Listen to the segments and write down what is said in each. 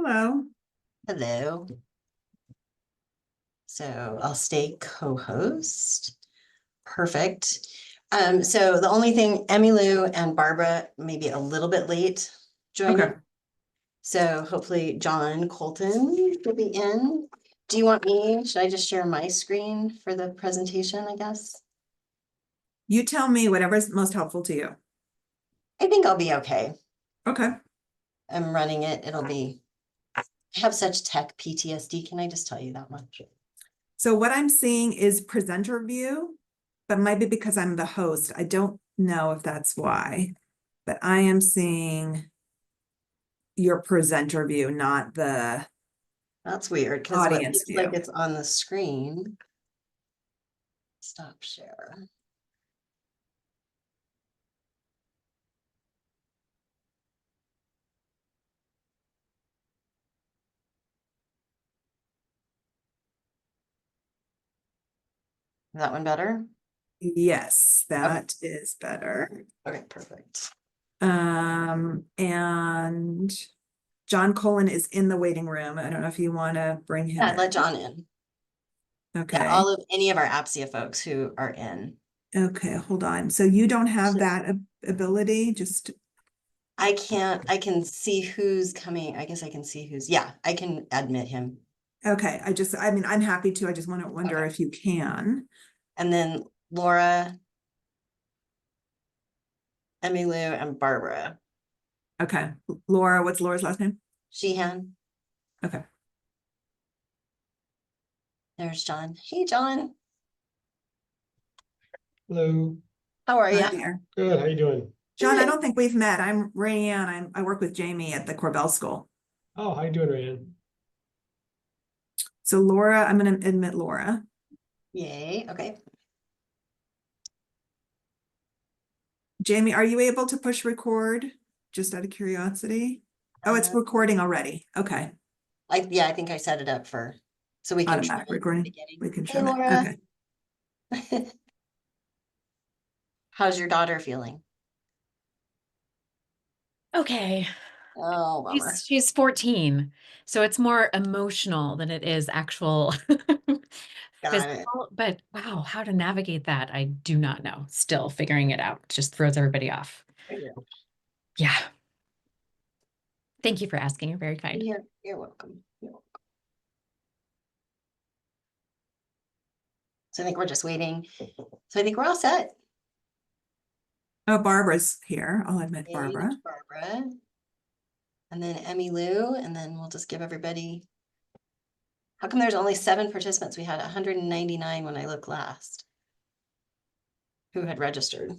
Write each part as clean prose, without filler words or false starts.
Hello. Hello. So I'll stay co-host. Perfect. So the only thing, Emmy Lou and Barbara may be a little bit late joining. Okay. So hopefully John Colton will be in. Do you want me, should I just share my screen for the presentation, I guess? You tell me whatever's most helpful to you. I think I'll be okay. Okay. I'm running it. I have such tech PTSD. Can I just tell you that much? So what I'm seeing is presenter view, but it might be because I'm the host. I don't know if that's why, but I am seeing your presenter view, not the That's weird because what audience looks like view. it's on the screen. Stop share. Is that one better? Yes, that is better. Okay, perfect. And John Colin is in the waiting room. I don't know if you want to bring him Yeah, let in. John in. Yeah, Okay. any of our APSIA folks who are in. Okay, hold on. So you don't have So- that ability, just I can see who's coming. I guess I can see yeah, I can admit him. okay. I mean, I'm happy to. I just want to wonder if you can. And then Laura, Emmy Lou, and Barbara. Okay. Laura, what's Laura's last name? Sheehan. Okay. There's John. Hey, John. Hello. How are Hi you? there. Good. How you doing? John, I Good. don't think we've met. I'm Rayanne. I work with Jamie at the Corbell School. Oh, how you doing, Ryan? So Laura, I'm going to admit Laura. Yay. Okay. Jamie, are you able to push record? Just out of curiosity. Oh, it's recording already. Okay. Yeah, I think I set it up so we can try Automatic it at the recording. beginning. We can Hey, trim it. Laura. Okay. How's your daughter feeling? Okay. Oh, bummer. She's 14, so it's more emotional than it is actual Got it. physical. But wow, how to navigate that, I do not know. Still figuring it out. Just throws everybody off. Yeah. Thank you for asking. You're very kind. You're welcome. You're welcome. So I think we're just waiting. So I think we're all set. Oh, Barbara's here. I'll admit Yay, Barbara. there's Barbara. And then Emmy Lou, and then we'll just give everybody. How come there's only 7 participants? We had 199 when I looked last. Who had registered?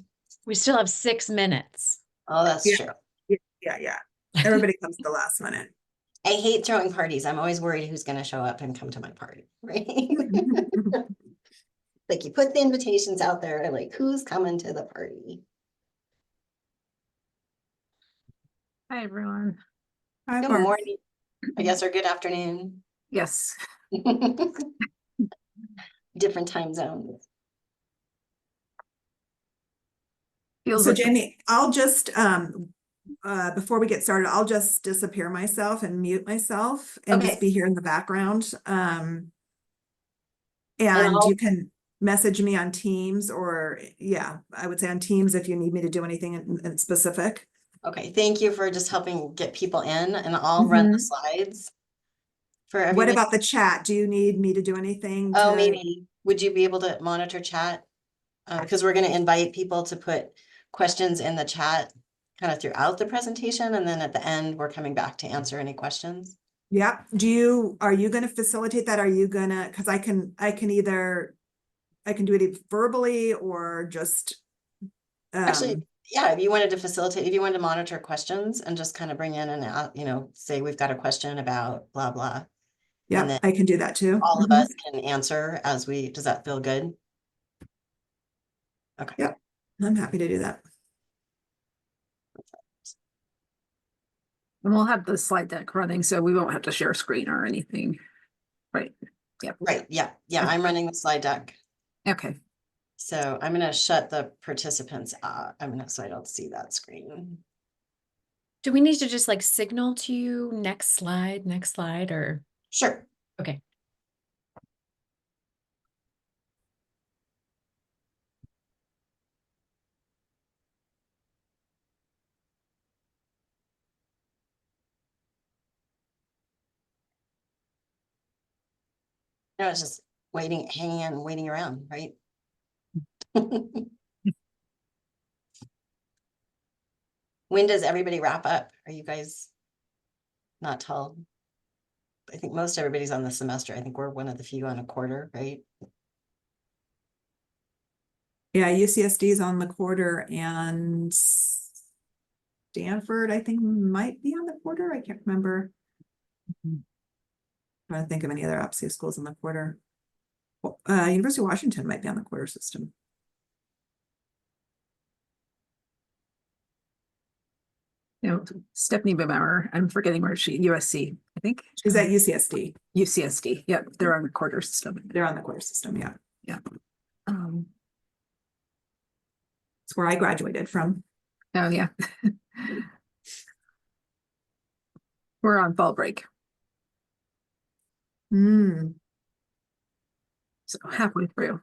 We still have 6 minutes. Oh, that's Yeah. true. Yeah. Everybody comes to the last minute. I hate throwing parties. I'm always worried who's going to show up and come to my party, right? Like you put the invitations out there, like who's coming to the party? Hi, everyone. Hi, Good Barbara. morning, I guess, or good afternoon. Yes. Different time zones. Feels So like Jamie, I'll just before we get started, I'll just disappear myself and mute myself and just Okay. be here in the background. And I'll- you can message me on Teams or I would say on Teams if you need me to do anything in specific. Okay, thank you for just helping get people in, and I'll run the slides for What everybody. about the chat? Do you need me to do anything? Oh, maybe. Would you be able to monitor chat? Because we're going to invite people to put questions in the chat kind of throughout the presentation, and then at the end, we're coming back to answer any questions. Yeah. Are you going to facilitate that? Are you gonna, because I can do it verbally or just Actually, yeah, if you wanted to monitor questions and just kind of bring in and say we've got a question about blah blah. yeah, And then I can do that too. all of us can answer does that feel good? Okay. Yep, I'm happy to do that. and we'll have the slide deck running, so we won't have to share screen or anything. Right. Yep. Right. Yeah. I'm running the slide deck. Okay. So I'm going to shut the participants out. So I don't see that screen. Do we need to just like signal to you next slide, or? Sure. Okay. No, it's just waiting, hanging on, waiting around, right? When does everybody wrap up? Are you guys not till? I think most everybody's on the semester. I think we're one of the few on a quarter, right? Yeah, UCSD is on the quarter and Stanford, I think, might be on the quarter. I can't remember. I don't think of any other APSIA schools in the quarter. University of Washington might be on the quarter system. You know, Stephanie Bimauer, I'm forgetting where USC, I think. She's at UCSD. UCSD. Yep, they're on the quarter system. They're on the quarter system, yeah. Um, It's where I graduated from. oh yeah. We're on fall break, Hmm. so halfway through.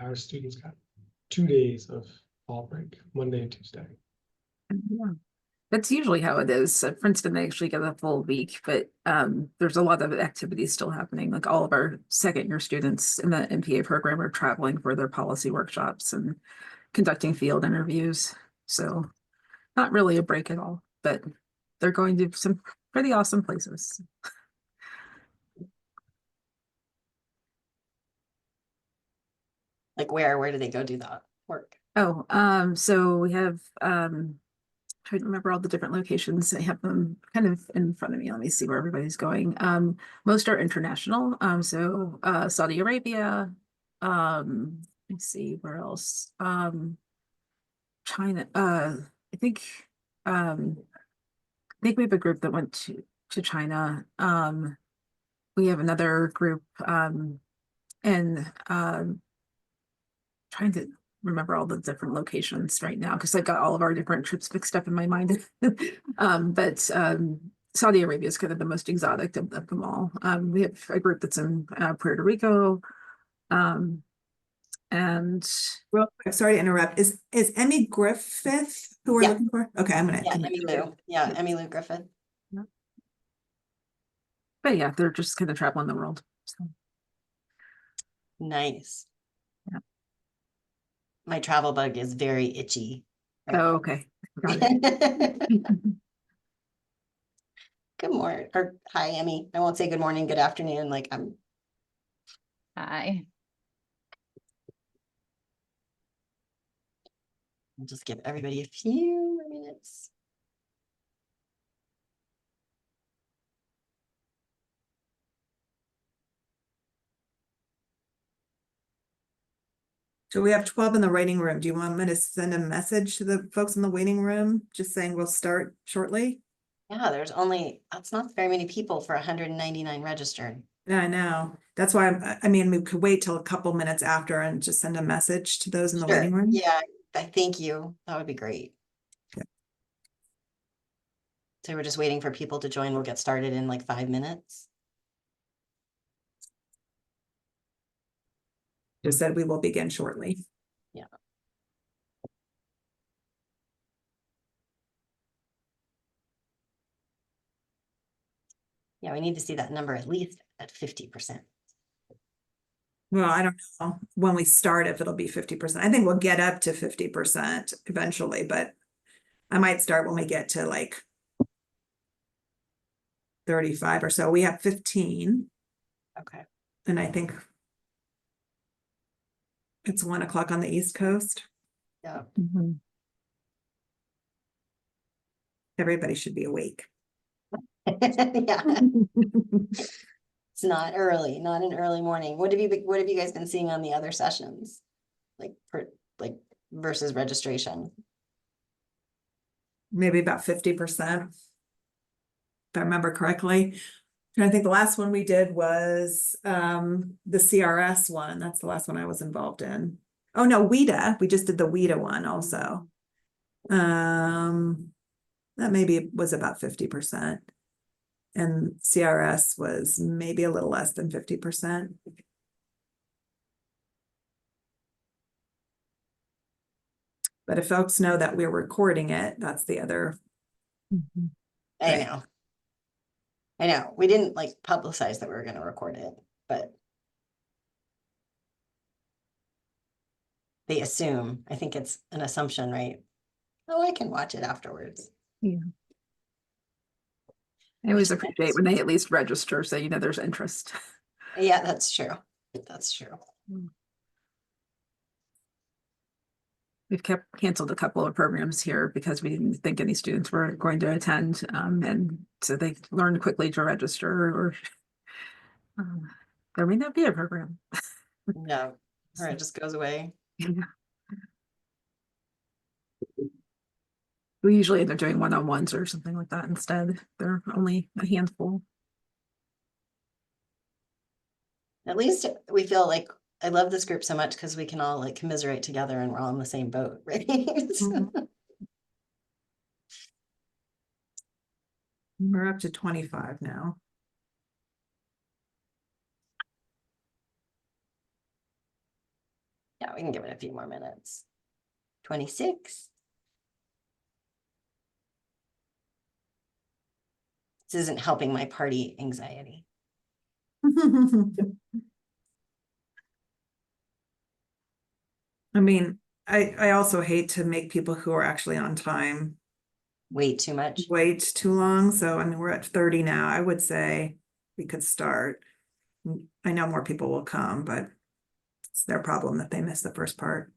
Our students got 2 days of fall break, Monday and Tuesday. Yeah. That's usually how it is. At Princeton, they actually get a full week, but there's a lot of activities still happening. Like all of our second year students in the MPA program are traveling for their policy workshops and conducting field interviews. So not really a break at all, but they're going to some pretty awesome places. Like where do they go do that work? Oh, so we have trying to remember all the different locations. I have them kind of in front of me. Let me see where everybody's going. Most are international. So Saudi Arabia. Let's see where else. China. I think I think we have a group that went to China. We have another group and trying to remember all the different locations right now because I've got all of our different trips mixed up in my mind. But Saudi Arabia is kind of the most exotic of them all. We have a group that's in Puerto Rico. And Real quick, sorry to interrupt. Is Emmy Griffith who we're Yeah. looking for? Okay, I'm gonna. Yeah, Emmy Lou. Yeah, Emmy Lou Griffith. but yeah, they're just kind of traveling the world. So Nice. Yeah. My travel bug is very itchy. oh, okay. Got it. Good morning, or hi, Emmy. I won't say good morning, good afternoon, like I'm. Hi. I'll just give everybody a few more minutes. So we have 12 in the waiting room. Do you want me to send a message to the folks in the waiting room, just saying we'll start shortly? Yeah, that's not very many people for 199 registered. Yeah, I know. That's why I mean, we could wait till a couple minutes after and just send a message to those in the Sure, waiting room. yeah, I thank you. That would be great. Yeah. So we're just waiting for people to join. We'll get started in like 5 minutes. Just said we will begin shortly. Yeah. Yeah, we need to see that number at least at 50%. Well, I don't know when we start if it'll be 50%. I think we'll get up to 50% eventually, but I might start when we get to like 35 or so. We have 15, Okay. and I think it's 1 o'clock on the East Coast. Yeah. Mhm. Everybody should be awake. Yeah. It's not early, not an early morning. What have you guys been seeing on the other sessions? Like versus registration? Maybe about 50%. If I remember correctly. I think the last one we did was the CRS one. That's the last one I was involved in. Oh no, WIDA. We just did the WIDA one also. That maybe was about 50%. And CRS was maybe a little less than 50%. But if folks know that we're recording it, that's the other. I Right. know. I know, we didn't like publicize that we were gonna record it, but. They assume, I think it's an assumption, right? Oh, I can watch it afterwards. I always appreciate when they at least register, so you know there's interest. Yeah, that's true. That's true. We've canceled a couple of programs here because we didn't think any students were going to attend, and so they learned quickly to register, or there may not be a program. No, or it just goes away. We usually end up doing one-on-ones or something like that instead. They're only a handful. At least we feel like, I love this group so much because we can all like commiserate together and we're all in the same boat, right? We're up to 25 now. Yeah, we can give it a few more minutes. 26. This isn't helping my party anxiety. I mean, I also hate to make people who are actually on time Wait too much. wait too long. So I mean, we're at 30 now. I would say we could start. I know more people will come, but it's their problem that they missed the first part.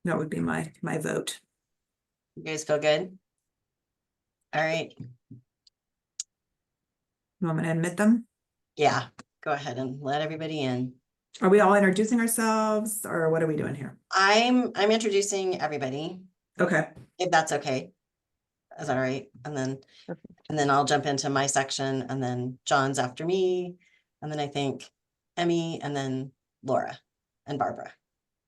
That would be my vote. You guys feel good? All right. You want me to admit them? Yeah, go ahead and let everybody in. Are we all introducing ourselves or what are we doing here? I'm introducing everybody, Okay. if that's okay. Is that all right? And then I'll jump into my section and then John's after me. And then I think Emmy and then Laura and Barbara,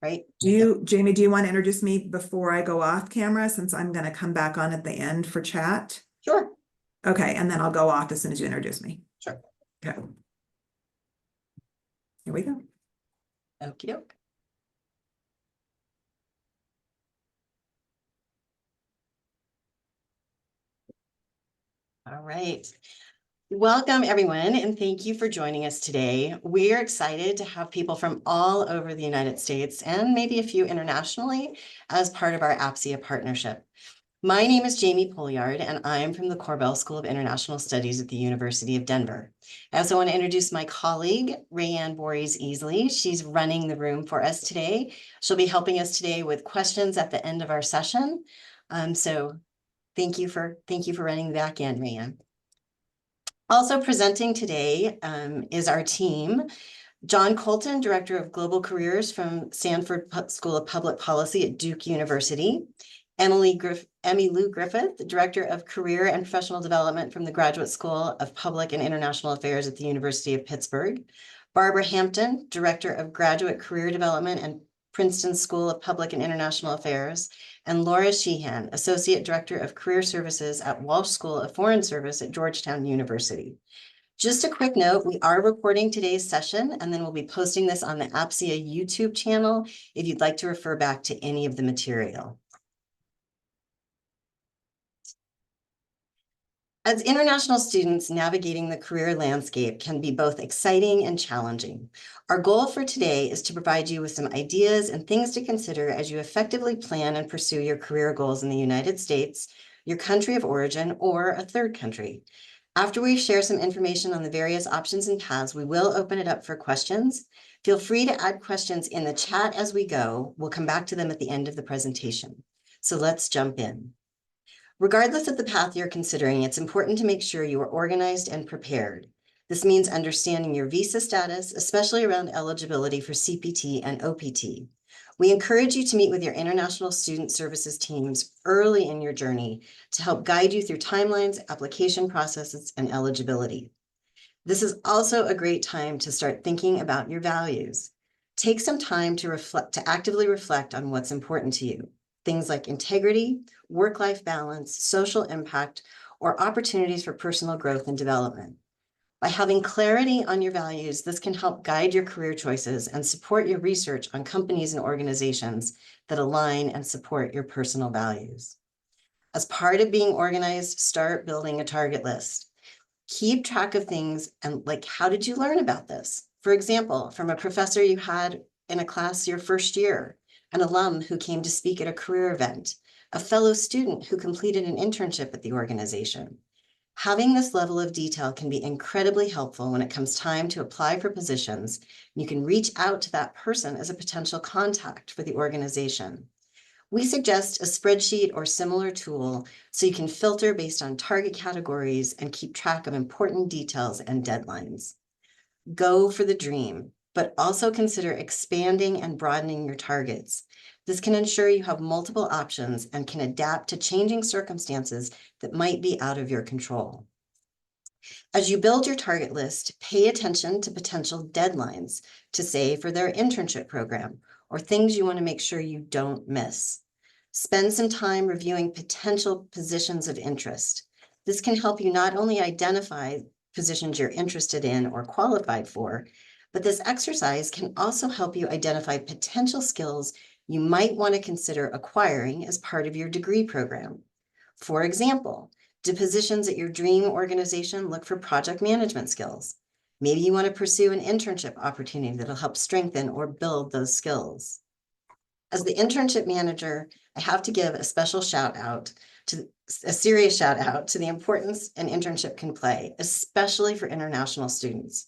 right? Jamie, do you want to introduce me before I go off camera since I'm going to come back on at the end for chat? Sure. Okay, and then I'll go off as soon as you introduce me. Sure. Okay. Here we go. Okie doke. All right. Welcome, everyone, and thank you for joining us today. We're excited to have people from all over the United States and maybe a few internationally as part of our APSIA partnership. My name is Jamie Polliard, and I am from the Korbel School of International Studies at the University of Denver. I also want to introduce my colleague, Rayanne Voorhees-Easley. She's running the room for us today. She'll be helping us today with questions at the end of our session. So thank you for running the back end, Rayanne. Also presenting today is our team. John Colton, Director of Global Careers from Sanford School of Public Policy at Duke University. Emmy Lou Griffith, Director of Career and Professional Development from the Graduate School of Public and International Affairs at the University of Pittsburgh. Barbara Hampton, Director of Graduate Career Development and Princeton School of Public and International Affairs, and Laura Sheehan, Associate Director of Career Services at Walsh School of Foreign Service at Georgetown University. Just a quick note, we are recording today's session and then we'll be posting this on the APSIA YouTube channel if you'd like to refer back to any of the material. As international students, navigating the career landscape can be both exciting and challenging. Our goal for today is to provide you with some ideas and things to consider as you effectively plan and pursue your career goals in the United States, your country of origin, or a third country. After we share some information on the various options and paths, we will open it up for questions. Feel free to add questions in the chat as we go. We'll come back to them at the end of the presentation. So let's jump in. Regardless of the path you're considering, it's important to make sure you are organized and prepared. This means understanding your visa status, especially around eligibility for CPT and OPT. We encourage you to meet with your international student services teams early in your journey to help guide you through timelines, application processes, and eligibility. This is also a great time to start thinking about your values. Take some time to actively reflect on what's important to you. Things like integrity, work-life balance, social impact, or opportunities for personal growth and development. By having clarity on your values, this can help guide your career choices and support your research on companies and organizations that align and support your personal values. As part of being organized, start building a target list. Keep track of things and like, how did you learn about this? For example, from a professor you had in a class your first year, an alum who came to speak at a career event, a fellow student who completed an internship at the organization. Having this level of detail can be incredibly helpful when it comes time to apply for positions. You can reach out to that person as a potential contact for the organization. We suggest a spreadsheet or similar tool so you can filter based on target categories and keep track of important details and deadlines. Go for the dream, but also consider expanding and broadening your targets. This can ensure you have multiple options and can adapt to changing circumstances that might be out of your control. As you build your target list, pay attention to potential deadlines to say for their internship program or things you want to make sure you don't miss. Spend some time reviewing potential positions of interest. This can help you not only identify positions you're interested in or qualified for, but this exercise can also help you identify potential skills you might want to consider acquiring as part of your degree program. For example, do positions at your dream organization look for project management skills? Maybe you want to pursue an internship opportunity that'll help strengthen or build those skills. As the internship manager, I have to give a serious shout out to the importance an internship can play, especially for international students.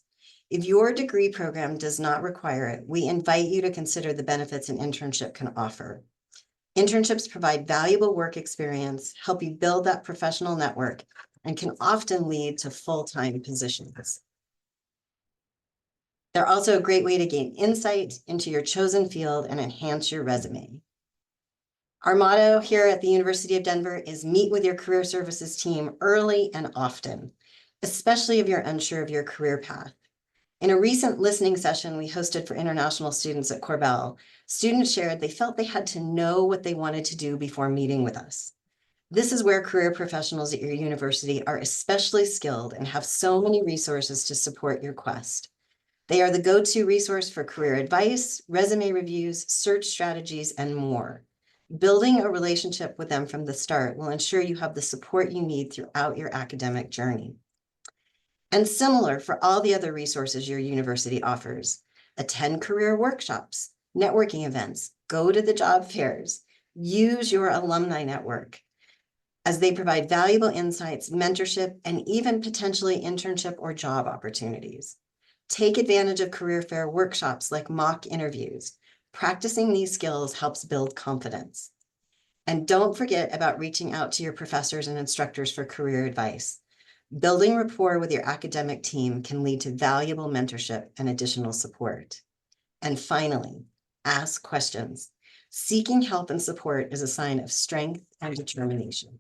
If your degree program does not require it, we invite you to consider the benefits an internship can offer. Internships provide valuable work experience, help you build that professional network, and can often lead to full-time positions. They're also a great way to gain insight into your chosen field and enhance your resume. Our motto here at the University of Denver is meet with your career services team early and often, especially if you're unsure of your career path. In a recent listening session we hosted for international students at Corbell, students shared they felt they had to know what they wanted to do before meeting with us. This is where career professionals at your university are especially skilled and have so many resources to support your quest. They are the go-to resource for career advice, resume reviews, search strategies, and more. Building a relationship with them from the start will ensure you have the support you need throughout your academic journey. And similar for all the other resources your university offers. Attend career workshops, networking events, go to the job fairs, use your alumni network, as they provide valuable insights, mentorship, and even potentially internship or job opportunities. Take advantage of career fair workshops like mock interviews. Practicing these skills helps build confidence. And don't forget about reaching out to your professors and instructors for career advice. Building rapport with your academic team can lead to valuable mentorship and additional support. And finally, ask questions. Seeking help and support is a sign of strength and determination.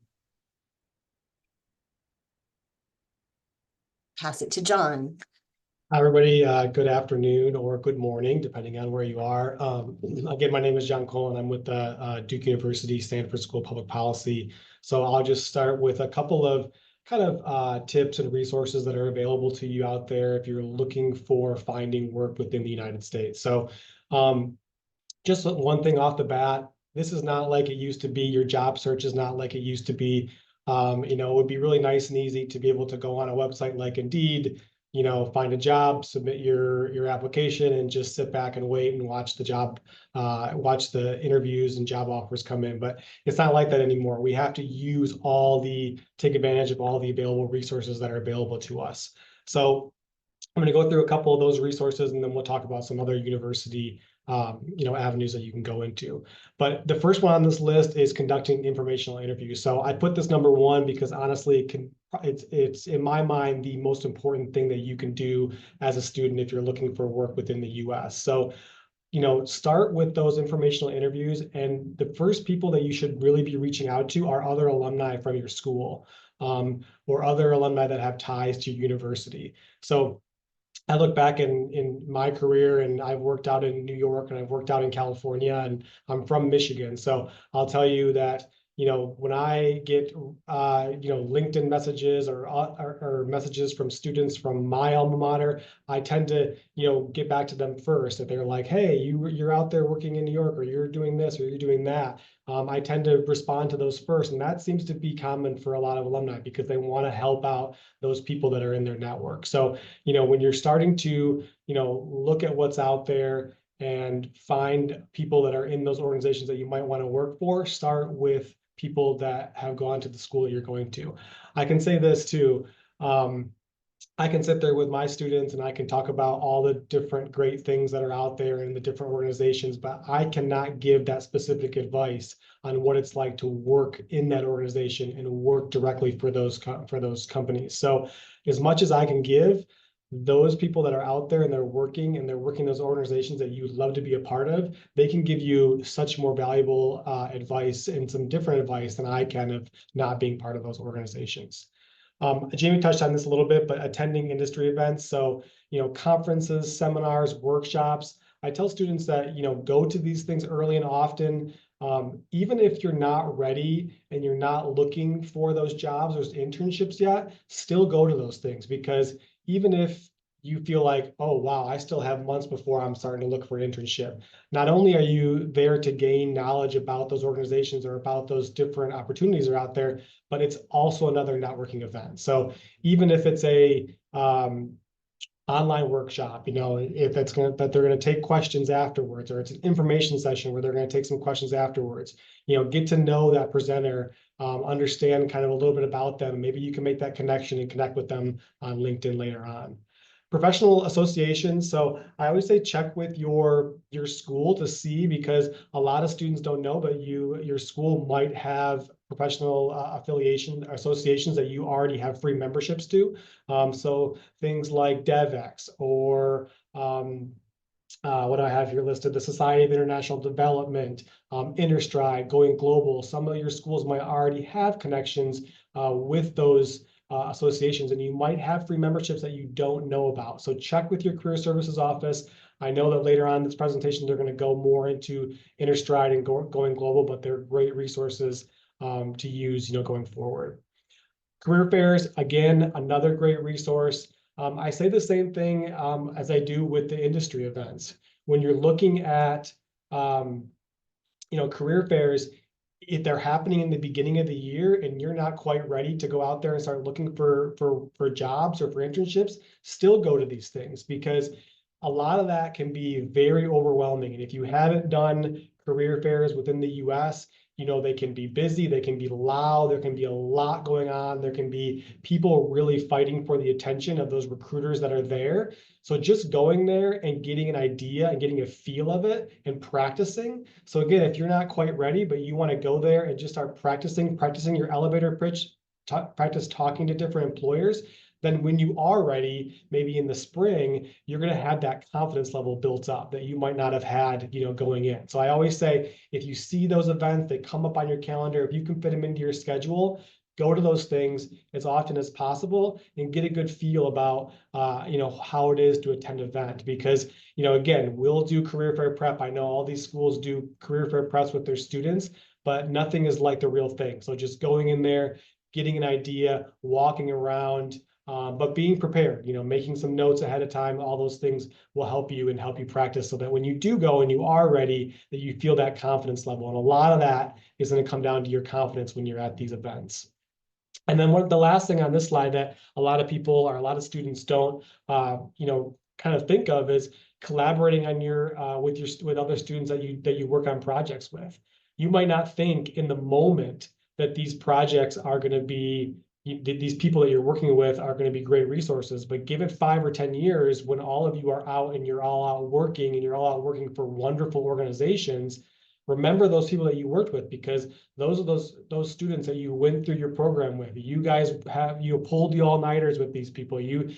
Pass it to John. Hi, everybody. Good afternoon or good morning, depending on where you are. Again, my name is John Cole, and I'm with the Duke University Stanford School of Public Policy. So I'll just start with a couple of kind of tips and resources that are available to you out there if you're looking for finding work within the United States. So just one thing off the bat, this is not like it used to be. Your job search is not like it used to be. It would be really nice and easy to be able to go on a website like Indeed, find a job, submit your application, and just sit back and wait and watch the interviews and job offers come in. But it's not like that anymore. We have to take advantage of all the available resources that are available to us. So I'm going to go through a couple of those resources, and then we'll talk about some other university avenues that you can go into. But the first one on this list is conducting informational interviews. So I put this number one because honestly, it's in my mind the most important thing that you can do as a student if you're looking for work within the US. So start with those informational interviews, and the first people that you should really be reaching out to are other alumni from your school, or other alumni that have ties to your university. So I look back in my career, and I've worked out in New York and I've worked out in California, and I'm from Michigan. So I'll tell you that, when I get, LinkedIn messages or messages from students from my alma mater, I tend to, get back to them first. If they're like, hey, you're out there working in New York, or you're doing this, or you're doing that. I tend to respond to those first. And that seems to be common for a lot of alumni because they want to help out those people that are in their network. So, when you're starting to, look at what's out there and find people that are in those organizations that you might want to work for, start with people that have gone to the school that you're going to. I can say this too. I can sit there with my students and I can talk about all the different great things that are out there in the different organizations, but I cannot give that specific advice on what it's like to work in that organization and work directly for those companies. So as much as I can give, those people that are out there and they're working those organizations that you'd love to be a part of, they can give you such more valuable advice and some different advice than I can of not being part of those organizations. Jamie touched on this a little bit, but attending industry events. So, conferences, seminars, workshops. I tell students that, go to these things early and often. Even if you're not ready and you're not looking for those jobs, those internships yet, still go to those things, because even if you feel like, oh, wow, I still have months before I'm starting to look for an internship. Not only are you there to gain knowledge about those organizations or about those different opportunities that are out there, but it's also another networking event. So even if it's a online workshop, if that they're going to take questions afterwards, or it's an information session where they're going to take some questions afterwards, get to know that presenter, understand kind of a little bit about them. Maybe you can make that connection and connect with them on LinkedIn later on. Professional associations. So I always say check with your school to see, because a lot of students don't know, but your school might have professional associations that you already have free memberships to. So things like DevX or what do I have here listed? The Society of International Development, Interstride, Going Global. Some of your schools might already have connections with those associations, and you might have free memberships that you don't know about. So check with your career services office. I know that later on in this presentation, they're going to go more into Interstride and Going Global, but they're great resources to use, going forward. Career fairs, again, another great resource. I say the same thing as I do with the industry events. When you're looking at, career fairs, if they're happening in the beginning of the year and you're not quite ready to go out there and start looking for jobs or for internships, still go to these things, because a lot of that can be very overwhelming. And if you haven't done career fairs within the US, they can be busy, they can be loud, there can be a lot going on, there can be people really fighting for the attention of those recruiters that are there. So just going there and getting an idea and getting a feel of it and practicing. So again, if you're not quite ready, but you want to go there and just start practicing your elevator pitch, practice talking to different employers, then when you are ready, maybe in the spring, you're going to have that confidence level built up that you might not have had, going in. So I always say, if you see those events, they come up on your calendar, if you can fit them into your schedule, go to those things as often as possible and get a good feel about, how it is to attend an event. Because, again, we'll do career fair prep. I know all these schools do career fair preps with their students, but nothing is like the real thing. So just going in there, getting an idea, walking around, but being prepared, making some notes ahead of time, all those things will help you and help you practice, so that when you do go and you are ready, that you feel that confidence level. And a lot of that is going to come down to your confidence when you're at these events. And then the last thing on this slide that a lot of people or a lot of students don't, kind of think of is collaborating on with other students that you work on projects with. You might not think in the moment that these projects are going to be, these people that you're working with are going to be great resources, but give it 5 or 10 years, when all of you are out and you're all out working and you're all out working for wonderful organizations, remember those people that you worked with, because those are those students that you went through your program with. You guys you pulled the all-nighters with these people. You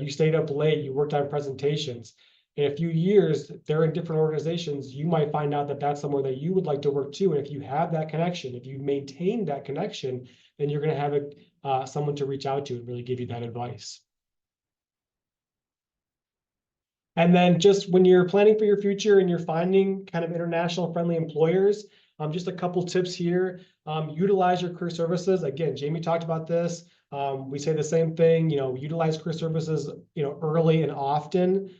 stayed up late, you worked on presentations. In a few years, they're in different organizations. You might find out that that's somewhere that you would like to work too. And if you have that connection, if you maintain that connection, then you're going to have someone to reach out to and really give you that advice. And then just when you're planning for your future and you're finding kind of international friendly employers, just a couple tips here. Utilize your career services. Again, Jamie talked about this. We say the same thing, utilize career services, early and often.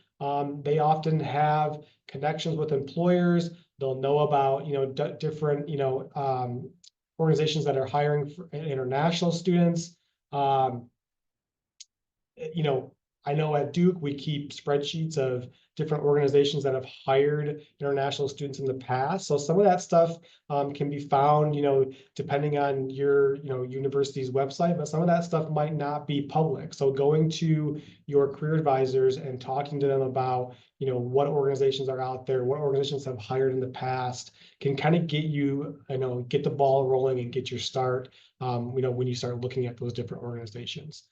They often have connections with employers. They'll know about, different, organizations that are hiring for international students. I know at Duke, we keep spreadsheets of different organizations that have hired international students in the past. So some of that stuff can be found, depending on your, university's website, but some of that stuff might not be public. So going to your career advisors and talking to them about, what organizations are out there, what organizations have hired in the past can kind of get you, get the ball rolling and get your start, when you start looking at those different organizations.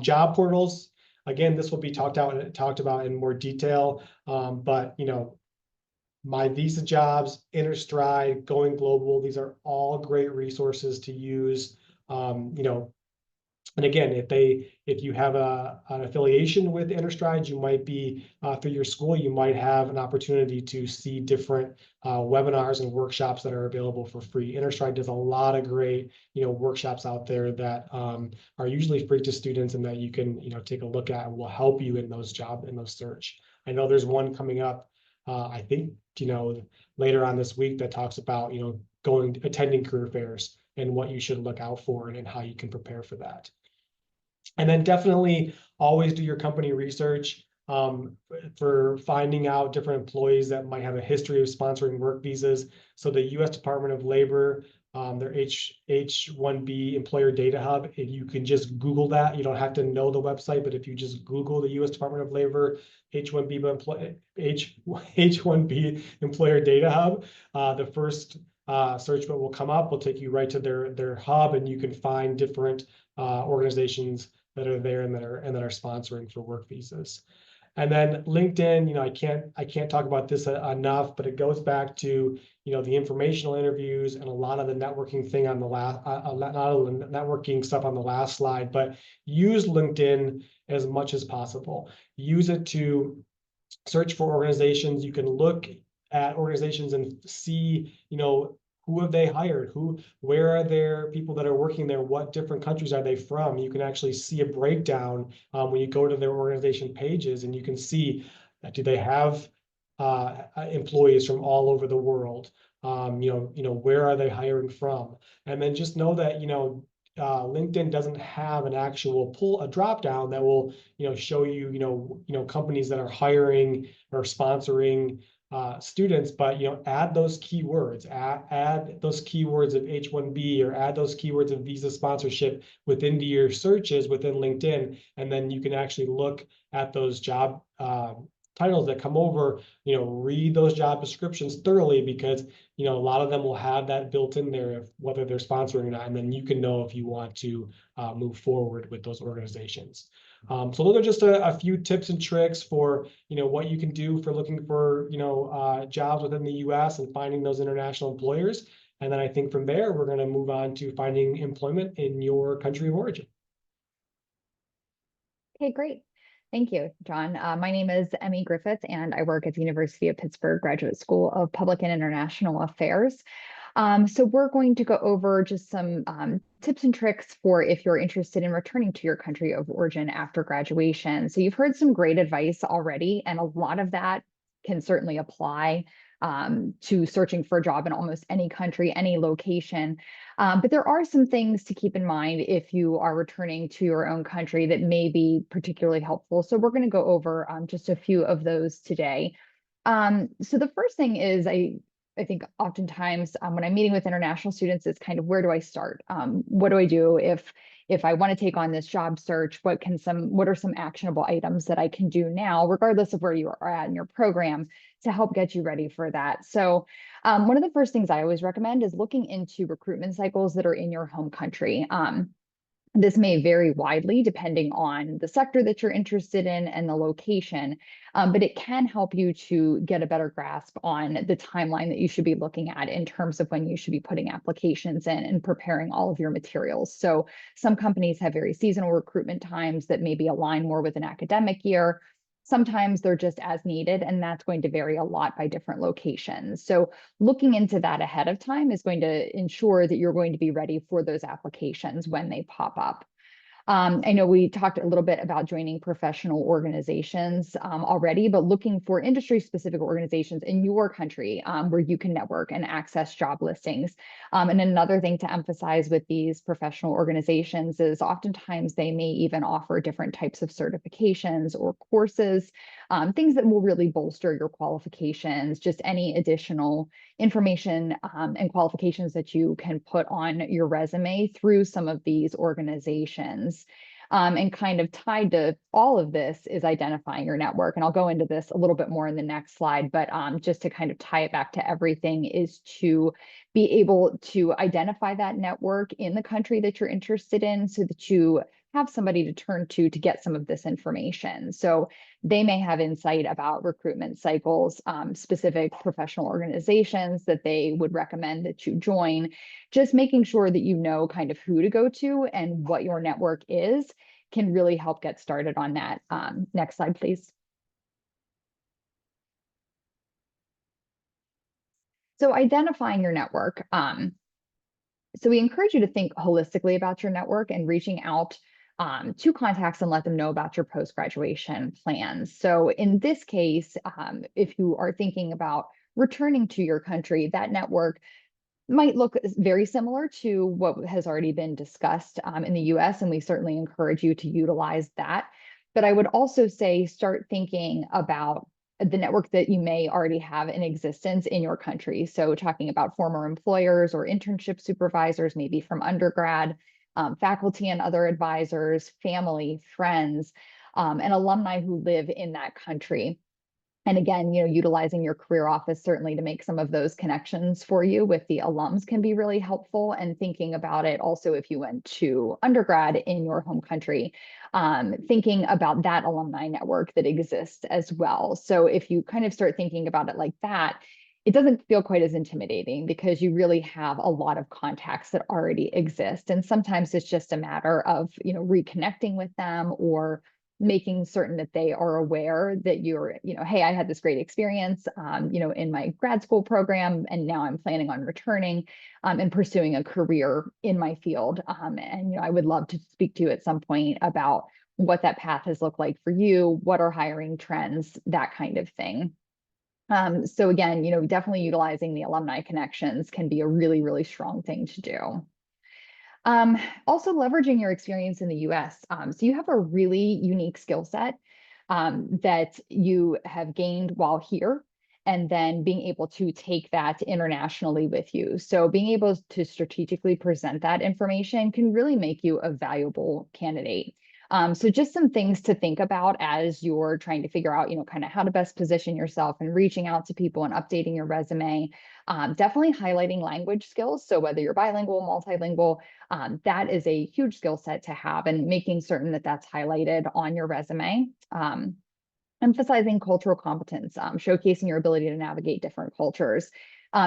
Job portals. Again, this will be talked about in more detail, but My Visa Jobs, InterStride, Going Global, these are all great resources to use. And again, if you have an affiliation with InterStride, you might be through your school, you might have an opportunity to see different webinars and workshops that are available for free. InterStride does a lot of great, workshops out there that are usually free to students and that you can, take a look at and will help you in those search. I know there's one coming up, I think, later on this week that talks about, attending career fairs and what you should look out for and how you can prepare for that. And then definitely always do your company research for finding out different employees that might have a history of sponsoring work visas. So the U.S. Department of Labor, their H-1B Employer Data Hub, if you can just Google that, you don't have to know the website, but if you just Google the U.S. Department of Labor H-1B Employer Data Hub, the first search that will come up will take you right to their hub, and you can find different organizations that are there and that are sponsoring for work visas. And then LinkedIn, I can't talk about this enough, but it goes back to, the informational interviews and a lot of the networking thing on the last, not all the networking stuff on the last slide, but use LinkedIn as much as possible. Use it to search for organizations. You can look at organizations and see, who have they hired? Where are their people that are working there? What different countries are they from? You can actually see a breakdown when you go to their organization pages, and you can see, do they have employees from all over the world? Where are they hiring from? And then just know that, LinkedIn doesn't have an actual a drop down that will, show you, companies that are hiring or sponsoring students, but add those keywords, add those keywords of H-1B or add those keywords of visa sponsorship within your searches within LinkedIn, and then you can actually look at those job titles that come over. Read those job descriptions thoroughly, because a lot of them will have that built in there, whether they're sponsoring or not, and then you can know if you want to move forward with those organizations. So those are just a few tips and tricks for what you can do for looking for jobs within the U.S. and finding those international employers. And then I think from there we're going to move on to finding employment in your country of origin. Okay, great. Thank you, John. My name is Emmy Griffith, and I work at the University of Pittsburgh Graduate School of Public and International Affairs. So we're going to go over just some tips and tricks for if you're interested in returning to your country of origin after graduation. So you've heard some great advice already, and a lot of that can certainly apply to searching for a job in almost any country, any location. But there are some things to keep in mind if you are returning to your own country that may be particularly helpful. So we're going to go over just a few of those today. So the first thing is I think oftentimes when I'm meeting with international students, it's kind of, where do I start? What do I do if I want to take on this job search? What are some actionable items that I can do now, regardless of where you are at in your program, to help get you ready for that? So one of the first things I always recommend is looking into recruitment cycles that are in your home country. This may vary widely depending on the sector that you're interested in and the location, but it can help you to get a better grasp on the timeline that you should be looking at in terms of when you should be putting applications in and preparing all of your materials. So some companies have very seasonal recruitment times that maybe align more with an academic year. Sometimes they're just as needed, and that's going to vary a lot by different locations. So looking into that ahead of time is going to ensure that you're going to be ready for those applications when they pop up. I know we talked a little bit about joining professional organizations already, but looking for industry-specific organizations in your country where you can network and access job listings. And another thing to emphasize with these professional organizations is oftentimes they may even offer different types of certifications or courses, things that will really bolster your qualifications, just any additional information and qualifications that you can put on your resume through some of these organizations. And kind of tied to all of this is identifying your network. And I'll go into this a little bit more in the next slide, but just to kind of tie it back to everything is to be able to identify that network in the country that you're interested in so that you have somebody to turn to get some of this information. So they may have insight about recruitment cycles, specific professional organizations that they would recommend that you join. Just making sure that you know kind of who to go to and what your network is can really help get started on that. Next slide, please. So identifying your network. So we encourage you to think holistically about your network and reaching out to contacts and let them know about your post-graduation plans. So in this case, if you are thinking about returning to your country, that network might look very similar to what has already been discussed in the US, and we certainly encourage you to utilize that. But I would also say start thinking about the network that you may already have in existence in your country. So talking about former employers or internship supervisors, maybe from undergrad, faculty and other advisors, family, friends, and alumni who live in that country. And again, utilizing your career office certainly to make some of those connections for you with the alums can be really helpful. And thinking about it also if you went to undergrad in your home country, thinking about that alumni network that exists as well. So if you kind of start thinking about it like that, it doesn't feel quite as intimidating because you really have a lot of contacts that already exist. And sometimes it's just a matter of, reconnecting with them or making certain that they are aware that you're, hey, I had this great experience, in my grad school program, and now I'm planning on returning and pursuing a career in my field. And I would love to speak to you at some point about what that path has looked like for you, what are hiring trends, that kind of thing. So again, definitely utilizing the alumni connections can be a really, really strong thing to do. Also leveraging your experience in the US. So you have a really unique skill set that you have gained while here, and then being able to take that internationally with you. So being able to strategically present that information can really make you a valuable candidate. So just some things to think about as you're trying to figure out, kind of how to best position yourself and reaching out to people and updating your resume. Definitely highlighting language skills. So whether you're bilingual, multilingual, that is a huge skill set to have, and making certain that that's highlighted on your resume. Emphasizing cultural competence, showcasing your ability to navigate different cultures.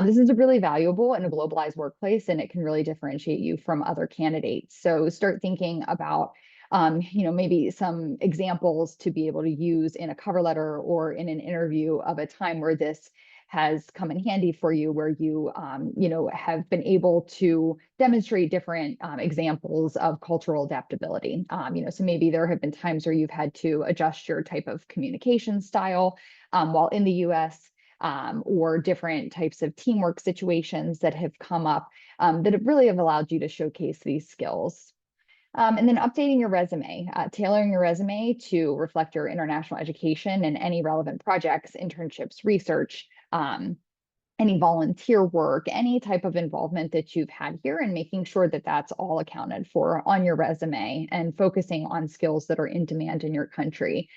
This is really valuable in a globalized workplace, and it can really differentiate you from other candidates. So start thinking about maybe some examples to be able to use in a cover letter or in an interview of a time where this has come in handy for you, where you, have been able to demonstrate different examples of cultural adaptability. So maybe there have been times where you've had to adjust your type of communication style while in the US, or different types of teamwork situations that have come up that have really have allowed you to showcase these skills. And then updating your resume, tailoring your resume to reflect your international education and any relevant projects, internships, research, any volunteer work, any type of involvement that you've had here, and making sure that that's all accounted for on your resume and focusing on skills that are in demand in your country.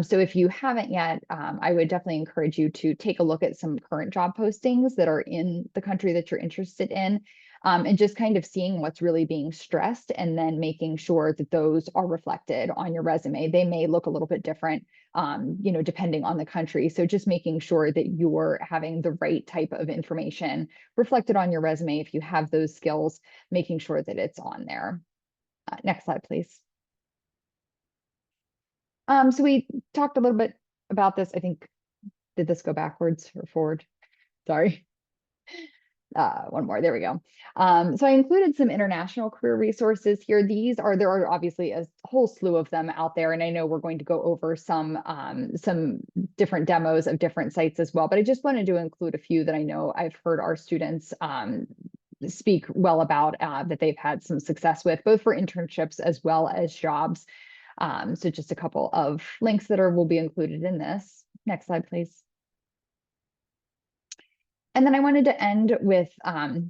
So if you haven't yet, I would definitely encourage you to take a look at some current job postings that are in the country that you're interested in. and just kind of seeing what's really being stressed and then making sure that those are reflected on your resume. They may look a little bit different, depending on the country. So just making sure that you're having the right type of information reflected on your resume. If you have those skills, making sure that it's on there. Next slide, please. So we talked a little bit about this. I think, did this go backwards or forward? Sorry. One more, there we go. So I included some international career resources here. There are obviously a whole slew of them out there, and I know we're going to go over some different demos of different sites as well, but I just wanted to include a few that I know I've heard our students speak well about, that they've had some success with, both for internships as well as jobs. So just a couple of links that will be included in this. Next slide, please. And then I wanted to end with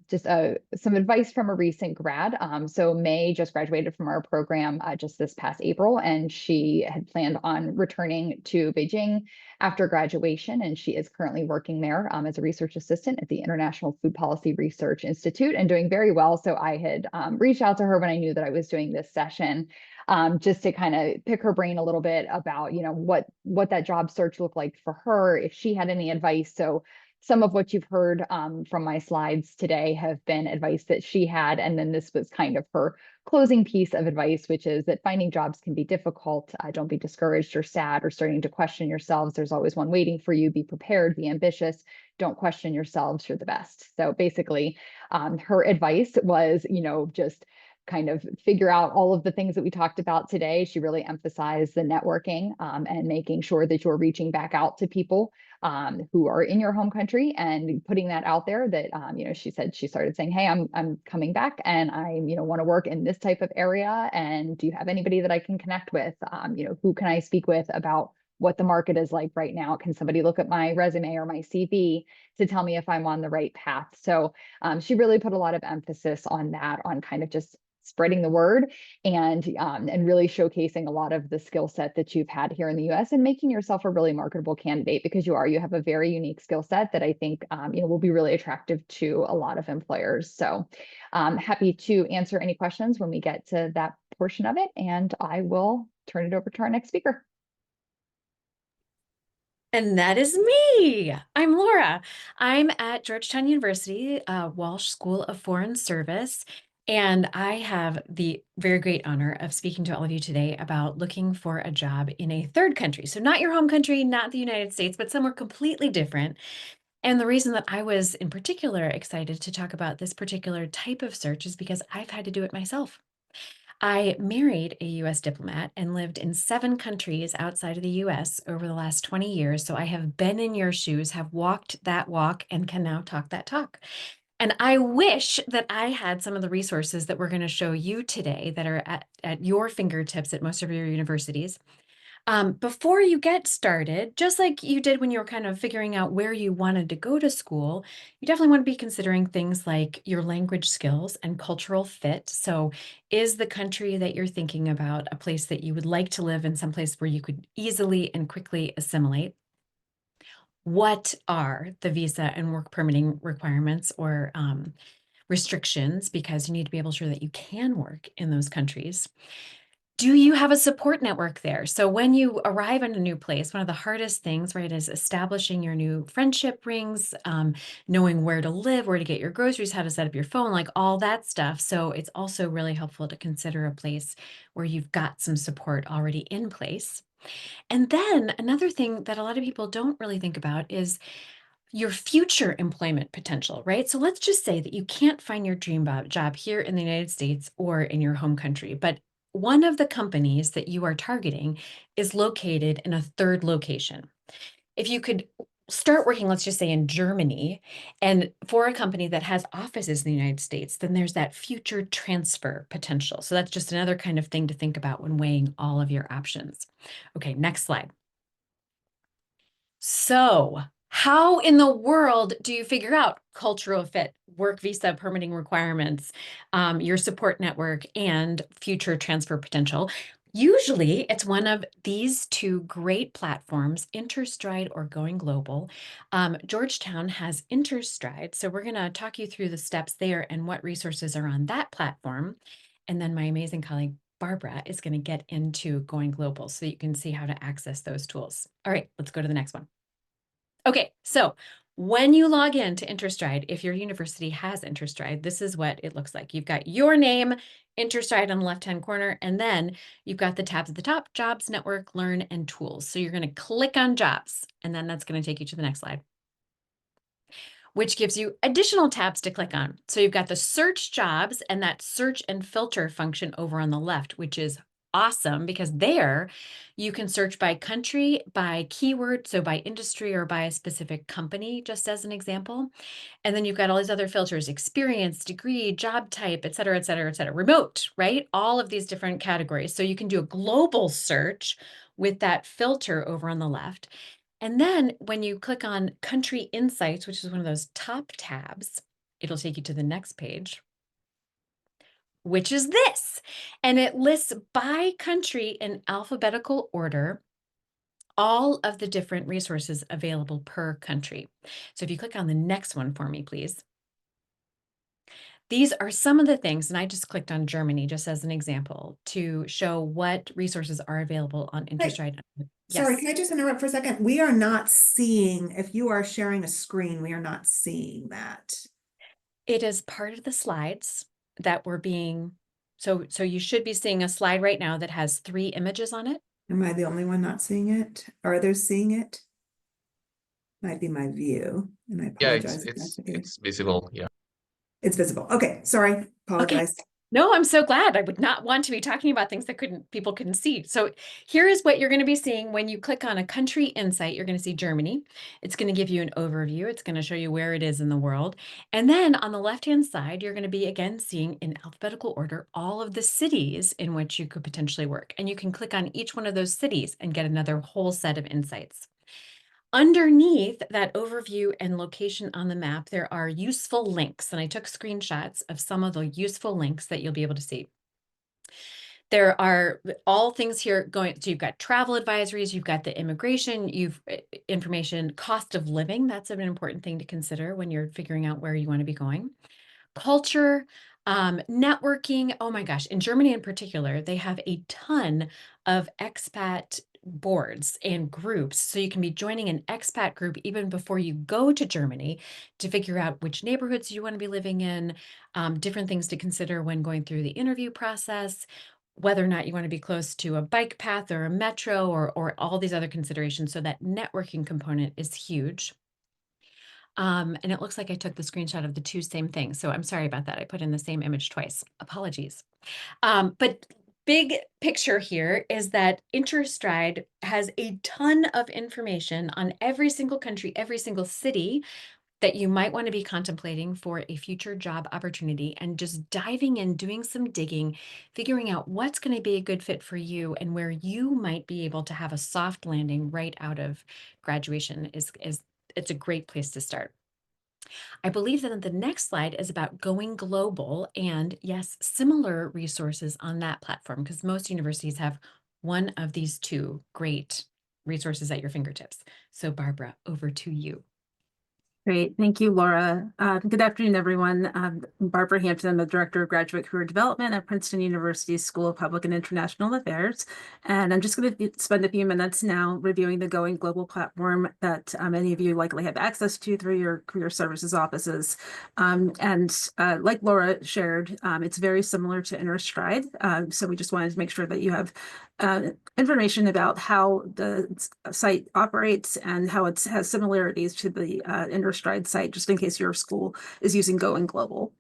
just some advice from a recent grad. So May just graduated from our program just this past April, and she had planned on returning to Beijing after graduation, and she is currently working there as a research assistant at the International Food Policy Research Institute and doing very well. So I had reached out to her when I knew that I was doing this session, just to kind of pick her brain a little bit about, what that job search looked like for her, if she had any advice. So some of what you've heard from my slides today have been advice that she had. And then this was kind of her closing piece of advice, which is that finding jobs can be difficult. Don't be discouraged or sad or starting to question yourselves. There's always one waiting for you. Be prepared, be ambitious. Don't question yourselves. You're the best. So basically, her advice was, just kind of figure out all of the things that we talked about today. She really emphasized the networking and making sure that you're reaching back out to people who are in your home country and putting that out there that, she said she started saying, hey, I'm coming back and I, want to work in this type of area. And do you have anybody that I can connect with? Who can I speak with about what the market is like right now? Can somebody look at my resume or my CV to tell me if I'm on the right path? So she really put a lot of emphasis on that, on kind of just spreading the word and really showcasing a lot of the skill set that you've had here in the US and making yourself a really marketable candidate, because you have a very unique skill set that I think will be really attractive to a lot of employers. So happy to answer any questions when we get to that portion of it, and I will turn it over to our next speaker. And that is me. I'm Laura. I'm at Georgetown University, Walsh School of Foreign Service. And I have the very great honor of speaking to all of you today about looking for a job in a third country. So not your home country, not the United States, but somewhere completely different. And the reason that I was in particular excited to talk about this particular type of search is because I've had to do it myself. I married a US diplomat and lived in 7 countries outside of the US over the last 20 years. So I have been in your shoes, have walked that walk, and can now talk that talk. And I wish that I had some of the resources that we're going to show you today that are at your fingertips at most of your universities. Before you get started, just like you did when you were kind of figuring out where you wanted to go to school, you definitely want to be considering things like your language skills and cultural fit. So is the country that you're thinking about a place that you would like to live in, some place where you could easily and quickly assimilate? What are the visa and work permitting requirements or restrictions, because you need to be able to show that you can work in those countries? Do you have a support network there? So when you arrive in a new place, one of the hardest things, right, is establishing your new friendship rings, knowing where to live, where to get your groceries, how to set up your phone, like all that stuff. So it's also really helpful to consider a place where you've got some support already in place. And then another thing that a lot of people don't really think about is your future employment potential, right? So let's just say that you can't find your dream job here in the United States or in your home country, but one of the companies that you are targeting is located in a third location. If you could start working, let's just say in Germany, and for a company that has offices in the United States, then there's that future transfer potential. So that's just another kind of thing to think about when weighing all of your options. Okay, next slide. So how in the world do you figure out cultural fit, work visa permitting requirements, your support network, and future transfer potential? Usually it's one of these two great platforms, Interstride or Going Global. Georgetown has Interstride, so we're going to talk you through the steps there and what resources are on that platform. And then my amazing colleague Barbara is going to get into Going Global so that you can see how to access those tools. All right, let's go to the next one. Okay, so when you log in to Interstride, if your university has Interstride, this is what it looks like. You've got your name, Interstride on the left-hand corner, and then you've got the tabs at the top, Jobs, Network, Learn, and Tools. So you're going to click on Jobs, and then that's going to take you to the next slide, which gives you additional tabs to click on. So you've got the search jobs and that search and filter function over on the left, which is awesome because there you can search by country, by keyword, so by industry or by a specific company, just as an example. And then you've got all these other filters, experience, degree, job type, et cetera, et cetera, et cetera, remote, right? All of these different categories. So you can do a global search with that filter over on the left. And then when you click on Country Insights, which is one of those top tabs, it'll take you to the next page, which is this. And it lists by country in alphabetical order all of the different resources available per country. So if you click on the next one for me, please. These are some of the things, and I just clicked on Germany just as an example to show what resources are available on Interstride. Sorry, Yes. can I just interrupt for a second? We are not seeing, if you are sharing a screen, we are not seeing that. It is part of the slides that were being, so you should be seeing a slide right now that has 3 images on it. Am I the only one not seeing it? Are others seeing it? Might be my view, and I Yeah, apologize if that's the case. it's visible. Yeah. It's visible. Okay, sorry, apologize. No, I'm so glad. I would not want to be talking about things that people couldn't see. So here is what you're going to be seeing when you click on a country insight. You're going to see Germany. It's going to give you an overview. It's going to show you where it is in the world. And then on the left-hand side, you're going to be again seeing in alphabetical order all of the cities in which you could potentially work. And you can click on each one of those cities and get another whole set of insights. Underneath that overview and location on the map, there are useful links, and I took screenshots of some of the useful links that you'll be able to see. There are all things here going, so you've got travel advisories, you've got the immigration, you've information, cost of living. That's an important thing to consider when you're figuring out where you want to be going. Culture, networking. Oh my gosh, in Germany in particular, they have a ton of expat boards and groups. So you can be joining an expat group even before you go to Germany to figure out which neighborhoods you want to be living in, different things to consider when going through the interview process, whether or not you want to be close to a bike path or a metro or all these other considerations. So that networking component is huge. And it looks like I took the screenshot of the 2 same things. So I'm sorry about that. I put in the same image twice. Apologies. But big picture here is that Interstride has a ton of information on every single country, every single city that you might want to be contemplating for a future job opportunity, and just diving in, doing some digging, figuring out what's going to be a good fit for you and where you might be able to have a soft landing right out of graduation is it's a great place to start. I believe that the next slide is about going global, and yes, similar resources on that platform, because most universities have one of these 2 great resources at your fingertips. So Barbara, over to you. Great. Thank you, Laura. Good afternoon, everyone. I'm Barbara Hampton. I'm the Director of Graduate Career Development at Princeton University School of Public and International Affairs. And I'm just going to spend a few minutes now reviewing the Going Global platform that many of you likely have access to through your career services offices. Like Laura shared, it's very similar to Interstride. So we just wanted to make sure that you have information about how the site operates and how it has similarities to the Interstride site, just in case your school is using Going Global.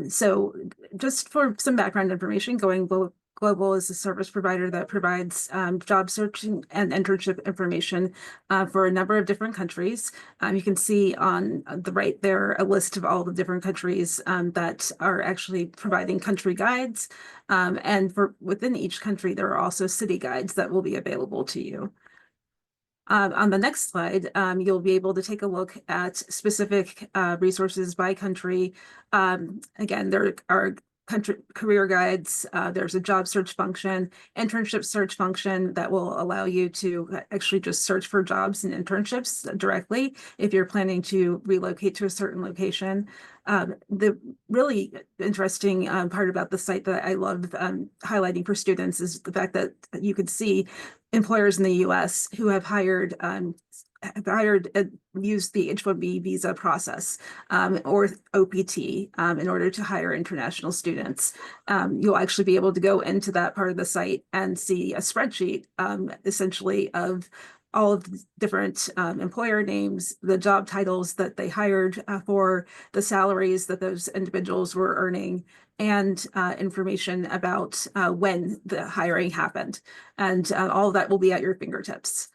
So just for some background information, Going Global is a service provider that provides job searching and internship information for a number of different countries. You can see on the right there a list of all the different countries that are actually providing country guides. And for within each country, there are also city guides that will be available to you. On the next slide, you'll be able to take a look at specific resources by country. Again, there are country career guides. There's a job search function, internship search function that will allow you to actually just search for jobs and internships directly if you're planning to relocate to a certain location. The really interesting part about the site that I love highlighting for students is the fact that you could see employers in the US who have hired used the H-1B visa process or OPT in order to hire international students. You'll actually be able to go into that part of the site and see a spreadsheet essentially of all of the different employer names, the job titles that they hired for, the salaries that those individuals were earning, and information about when the hiring happened. And all of that will be at your fingertips.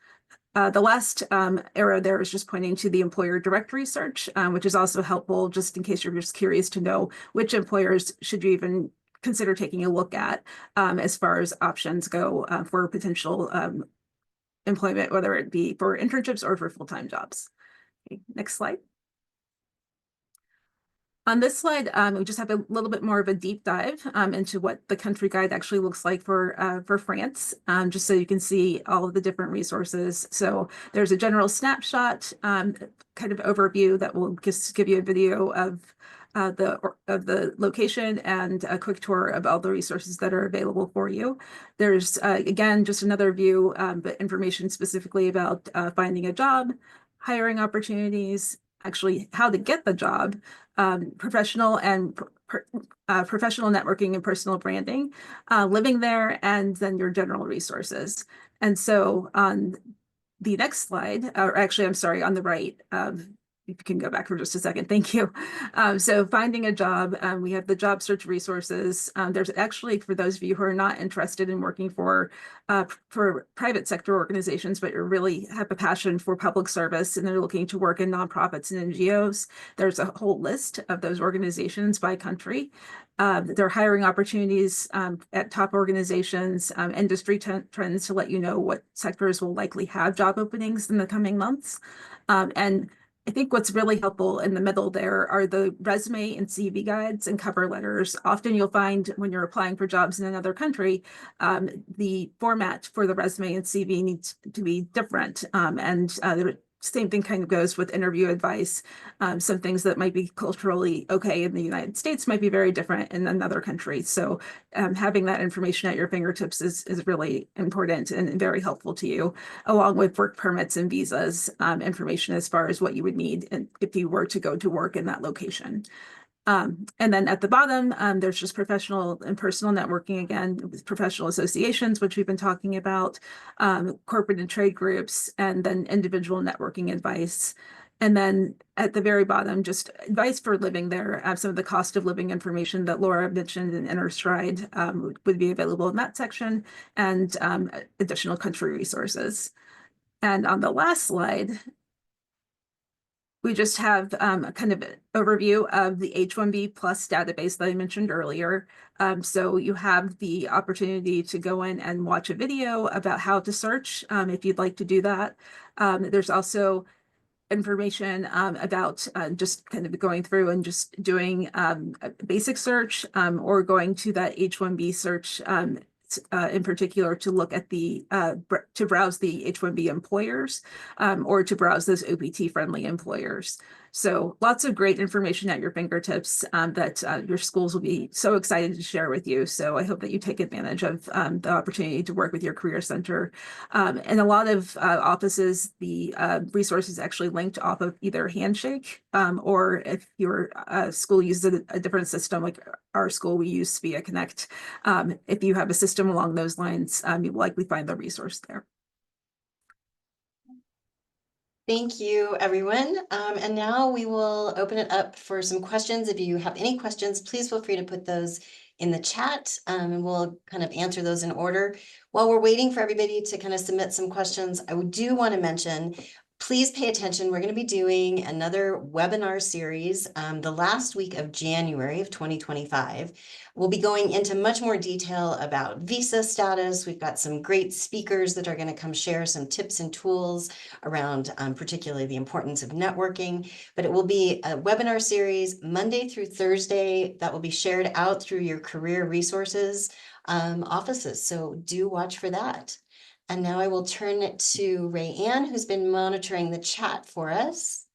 The last arrow there is just pointing to the employer directory search, which is also helpful just in case you're just curious to know which employers should you even consider taking a look at as far as options go for potential employment, whether it be for internships or for full-time jobs. Okay, next slide. On this slide, we just have a little bit more of a deep dive into what the country guide actually looks like for France, just so you can see all of the different resources. So there's a general snapshot kind of overview that will just give you a video of the location and a quick tour of all the resources that are available for you. There's again just another view, but information specifically about finding a job, hiring opportunities, actually how to get the job, professional networking and personal branding, living there, and then your general resources. And so on the next slide, or actually, I'm sorry, on the right, if you can go back for just a second, thank you. So finding a job, we have the job search resources. There's actually, for those of you who are not interested in working for private sector organizations, but you really have a passion for public service and they're looking to work in nonprofits and NGOs, there's a whole list of those organizations by country. There are hiring opportunities at top organizations, industry trends to let you know what sectors will likely have job openings in the coming months. And I think what's really helpful in the middle there are the resume and CV guides and cover letters. Often you'll find when you're applying for jobs in another country, the format for the resume and CV needs to be different. The same thing kind of goes with interview advice. Some things that might be culturally okay in the United States might be very different in another country. So having that information at your fingertips is really important and very helpful to you, along with work permits and visas information as far as what you would need if you were to go to work in that location. And then at the bottom, there's just professional and personal networking again, with professional associations, which we've been talking about, corporate and trade groups, and then individual networking advice. And then at the very bottom, just advice for living there. Some of the cost of living information that Laura mentioned in Inner Stride would be available in that section, and additional country resources. And on the last slide, we just have a kind of overview of the H-1B plus database that I mentioned earlier. So you have the opportunity to go in and watch a video about how to search if you'd like to do that. There's also information about just kind of going through and just doing a basic search or going to that H-1B search in particular to look at to browse the H-1B employers or to browse those OPT friendly employers. So lots of great information at your fingertips that your schools will be so excited to share with you. So I hope that you take advantage of the opportunity to work with your career center. And a lot of offices, the resources actually linked off of either Handshake or if your school uses a different system, like our school, we use SPIA Connect. If you have a system along those lines, you will likely find the resource there. Thank you, everyone. And now we will open it up for some questions. If you have any questions, please feel free to put those in the chat and we'll kind of answer those in order. While we're waiting for everybody to kind of submit some questions, I do want to mention please pay attention. We're going to be doing another webinar series the last week of January of 2025. We'll be going into much more detail about visa status. We've got some great speakers that are going to come share some tips and tools around particularly the importance of networking. But it will be a webinar series Monday through Thursday that will be shared out through your career resources offices. So do watch for that. And now I will turn it to Rayanne, who's been monitoring the chat for us.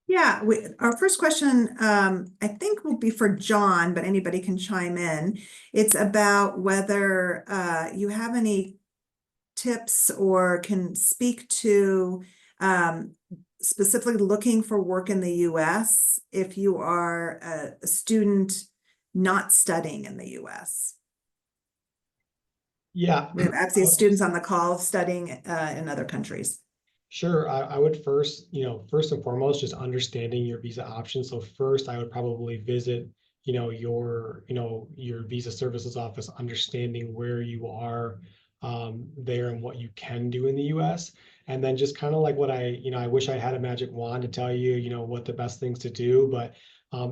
Yeah, our first question, I think will be for John, but anybody can chime in. It's about whether you have any tips or can speak to specifically looking for work in the US if you are a student not studying in the US. Yeah. We have APSIA students on the call studying in other countries. Sure. I would first and foremost, just understanding your visa options. So first, I would probably visit, your visa services office, understanding where you are there and what you can do in the US. And then just kind of like what I wish I had a magic wand to tell you, what the best things to do, but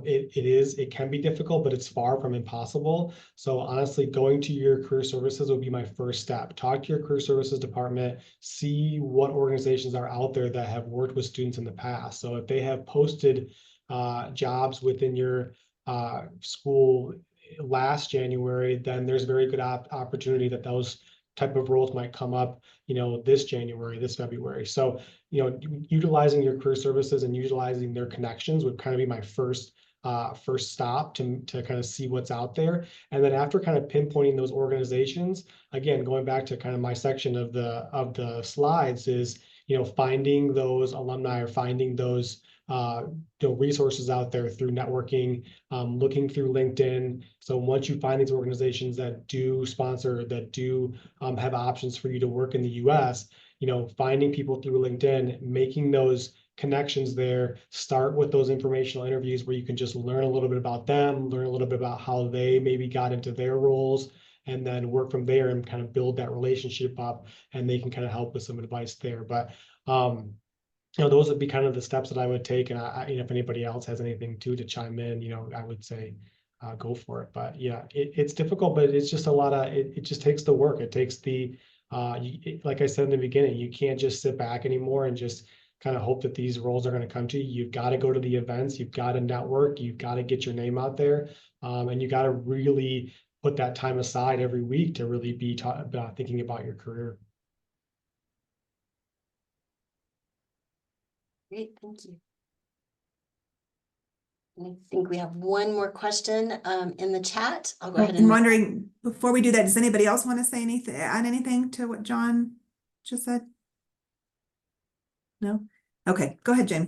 it can be difficult, but it's far from impossible. So honestly, going to your career services would be my first step. Talk to your career services department, see what organizations are out there that have worked with students in the past. So if they have posted jobs within your school last January, then there's a very good opportunity that those type of roles might come up, this January, this February. So, utilizing your career services and utilizing their connections would kind of be my first stop to kind of see what's out there. And then after kind of pinpointing those organizations, again, going back to kind of my section of the slides is, finding those alumni or finding those resources out there through networking, looking through LinkedIn. So once you find these organizations that do sponsor, that do have options for you to work in the US, finding people through LinkedIn, making those connections there, start with those informational interviews where you can just learn a little bit about them, learn a little bit about how they maybe got into their roles, and then work from there and kind of build that relationship up, and they can kind of help with some advice there. But those would be kind of the steps that I would take. And if anybody else has anything to chime in, I would say go for it. But yeah, it's difficult, but it's just a lot of, it just takes the work. It takes the, like I said in the beginning, you can't just sit back anymore and just kind of hope that these roles are going to come to you. You've got to go to the events, you've got to network, you've got to get your name out there. And you got to really put that time aside every week to really be thinking about your career. Great, thank you. And I think we have one more question in the chat. I'll go ahead and I'm wondering, before we do that, does anybody else want to say anything, add anything to what John just said? No? Okay, go ahead, Jane.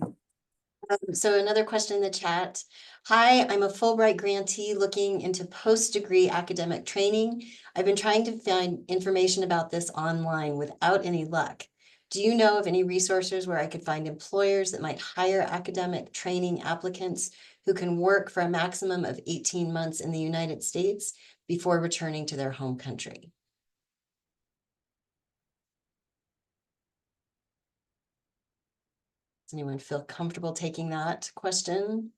So another question in the chat. Hi, I'm a Fulbright grantee looking into post-degree academic training. I've been trying to find information about this online without any luck. Do you know of any resources where I could find employers that might hire academic training applicants who can work for a maximum of 18 months in the United States before returning to their home country? Does anyone feel comfortable taking that question?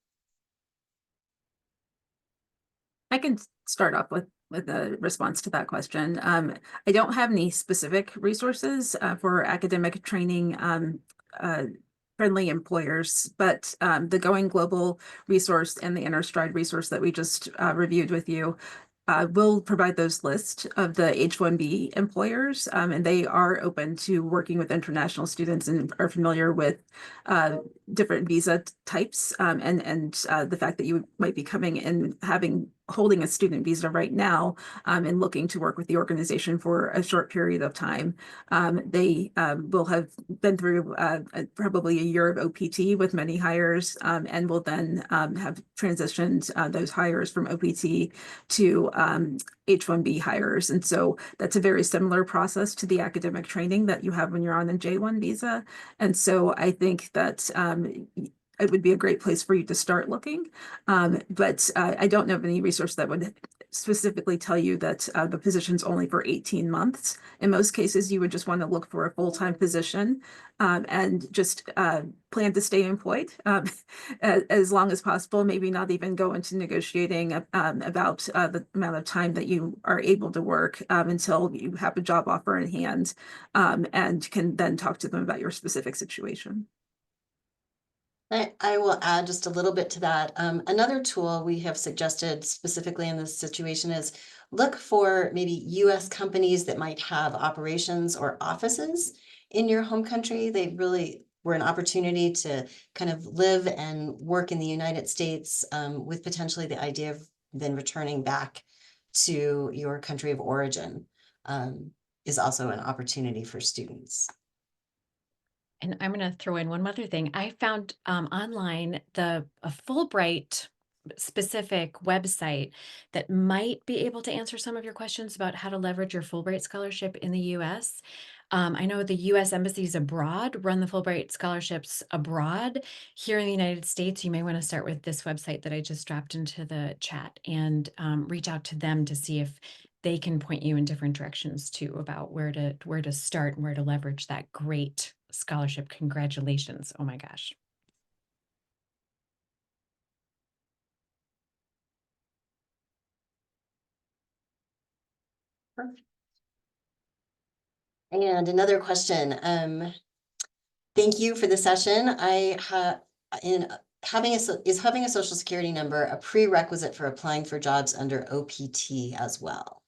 I can start off with a response to that question. I don't have any specific resources for academic training friendly employers, but the Going Global resource and the InterStride resource that we just reviewed with you will provide those lists of the H-1B employers, and they are open to working with international students and are familiar with different visa types, and the fact that you might be coming and holding a student visa right now, and looking to work with the organization for a short period of time. They will have been through probably a year of OPT with many hires, and will then have transitioned those hires from OPT to H-1B hires. And so that's a very similar process to the academic training that you have when you're on a J-1 visa. And so I think that it would be a great place for you to start looking. But I don't know of any resource that would specifically tell you that the position's only for 18 months. In most cases, you would just want to look for a full-time position and just plan to stay employed as long as possible, maybe not even go into negotiating about the amount of time that you are able to work until you have a job offer in hand and can then talk to them about your specific situation. I will add just a little bit to that. Another tool we have suggested specifically in this situation is look for maybe US companies that might have operations or offices in your home country. They really were an opportunity to kind of live and work in the United States with potentially the idea of then returning back to your country of origin is also an opportunity for students. And I'm going to throw in one other thing. I found online a Fulbright specific website that might be able to answer some of your questions about how to leverage your Fulbright scholarship in the US. I know the US embassies abroad run the Fulbright scholarships abroad. Here in the United States, you may want to start with this website that I just dropped into the chat and reach out to them to see if they can point you in different directions too about where to start and where to leverage that great scholarship. Congratulations. Oh my gosh. Perfect. And another question. Thank you for the session. Having a social security number a prerequisite for applying for jobs under OPT as well?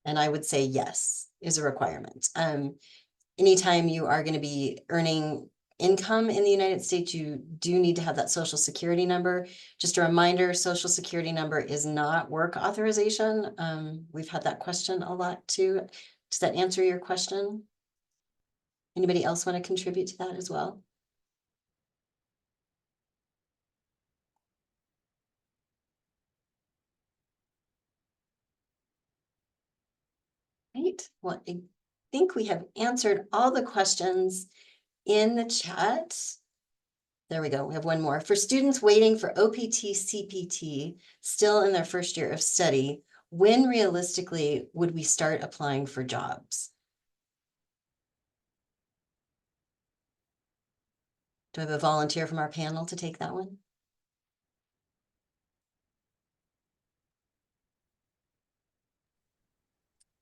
And I would say yes, is a requirement. Anytime you are going to be earning income in the United States, you do need to have that social security number. Just a reminder, social security number is not work authorization. We've had that question a lot too. Does that answer your question? Anybody else want to contribute to that as well? Right. Well, I think we have answered all the questions in the chat. There we go. We have one more. For students waiting for OPT, CPT, still in their first year of study, when realistically would we start applying for jobs? Do I have a volunteer from our panel to take that one?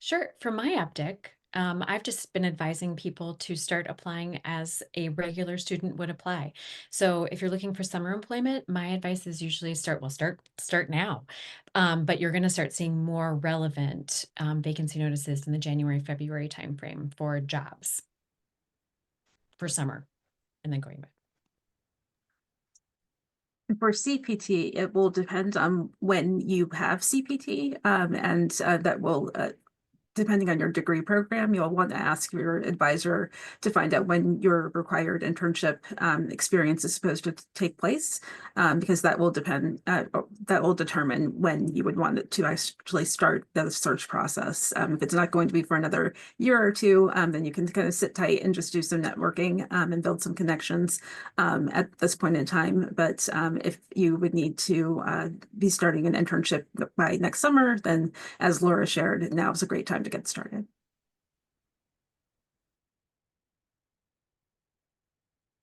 Sure. From my optic, I've just been advising people to start applying as a regular student would apply. So if you're looking for summer employment, my advice is usually start now. But you're going to start seeing more relevant vacancy notices in the January, February timeframe for jobs for summer and then going back. For CPT, it will depend on when you have CPT, and that will depending on your degree program, you'll want to ask your advisor to find out when your required internship experience is supposed to take place, because that will determine when you would want it to actually start the search process. If it's not going to be for another year or two, then you can kind of sit tight and just do some networking and build some connections at this point in time. But if you would need to be starting an internship by next summer, then as Laura shared, now is a great time to get started.